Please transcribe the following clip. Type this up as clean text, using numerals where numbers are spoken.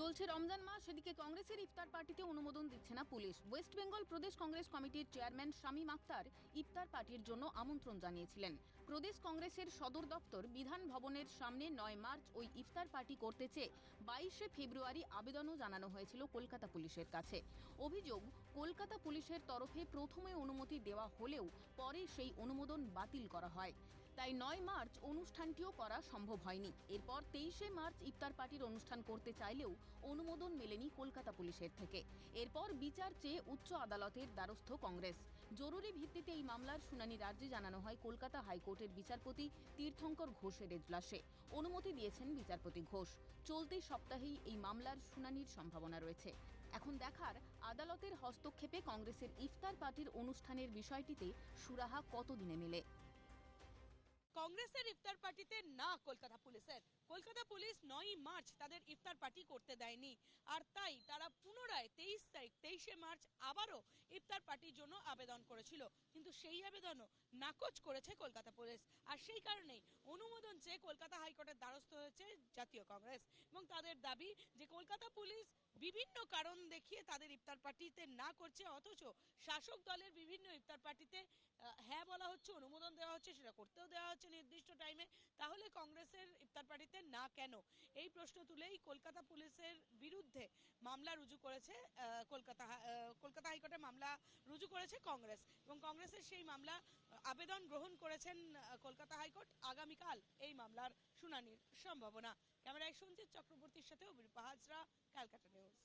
চলছে রমজান মাস, সেদিকে কংগ্রেসের ইফতার পার্টিতে অনুমোদন দিচ্ছে না পুলিশ। ওয়েস্ট বেঙ্গল প্রদেশ কংগ্রেস কমিটির চেয়ারম্যান শামীম আখতার ইফতার পার্টির জন্য আমন্ত্রণ জানিয়েছিলেন। প্রদেশ কংগ্রেসের সদর দপ্তর বিধান ভবনের সামনে 9 মার্চ ওই ইফতার পার্টি করতে চেয়ে 22 ফেব্রুয়ারি আবেদনও জানানো হয়েছিল কলকাতা পুলিশের কাছে। অভিযোগ, কলকাতা পুলিশের তরফে প্রথমে অনুমতি দেওয়া হলেও পরে সেই অনুমোদন বাতিল করা হয়। তাই 9 মার্চ অনুষ্ঠানটিও করা সম্ভব হয়নি। এরপর 23 মার্চ ইফতার পার্টির অনুষ্ঠান করতে চাইলেও অনুমোদন মেলেনি কলকাতা পুলিশের থেকে। এরপর বিচার চেয়ে উচ্চ আদালতের দ্বারস্থ কংগ্রেস। জরুরি ভিত্তিতে এই মামলার শুনানির আর্জি জানানো হয় কলকাতা হাইকোর্টের বিচারপতি তীর্থঙ্কর ঘোষের এজলাসে। অনুমতি দিয়েছেন বিচারপতি ঘোষ। চলতি সপ্তাহেই এই মামলার শুনানির সম্ভাবনা রয়েছে। এখন দেখার, আদালতের হস্তক্ষেপে কংগ্রেসের ইফতার পার্টির অনুষ্ঠানের বিষয়টিতে সুরাহা কতদিনে মেলে। কংগ্রেসের ইফতার পার্টিতে না কলকাতা পুলিশ 9 মার্চ তাদের ইফতার পার্টি করতে দেয়নি, আর তাই তারা পুনরায় 23 মার্চ আবারও ইফতার পার্টির জন্য আবেদন করেছিল, কিন্তু সেই আবেদনও নাকচ করেছে কলকাতা পুলিশ। আর সেই কারণেই অনুমোদন চেয়ে কলকাতা হাইকোর্টের দ্বারস্থ হয়েছে জাতীয় কংগ্রেস এবং তাদের দাবি যে কলকাতা পুলিশ বিভিন্ন কারণ দেখিয়ে তাদের ইফতার পার্টিতে না করছে, অথচ শাসক দলের বিভিন্ন ইফতার পার্টিতে হ্যাঁ বলা হচ্ছে, অনুমোদন দেওয়া হচ্ছে, সেটা করতেও দেওয়া হচ্ছে নির্দিষ্ট টাইমে। তাহলে কংগ্রেসের ইফতার পার্টিতে না কেন, এই প্রশ্ন তুলেই কলকাতা পুলিশের বিরুদ্ধে মামলা রুজু করেছে কলকাতা হাইকোর্টে মামলা রুজু করেছে কংগ্রেস, এবং কংগ্রেসের সেই মামলা আবেদন গ্রহণ করেছেন কলকাতা হাইকোর্ট। আগামীকাল এই মামলার শুনানির সম্ভাবনা। ক্যামেরায় সঞ্জিত চক্রবর্তীর সাথে অভিরূপা হাজরা, ক্যালকাটা নিউজ।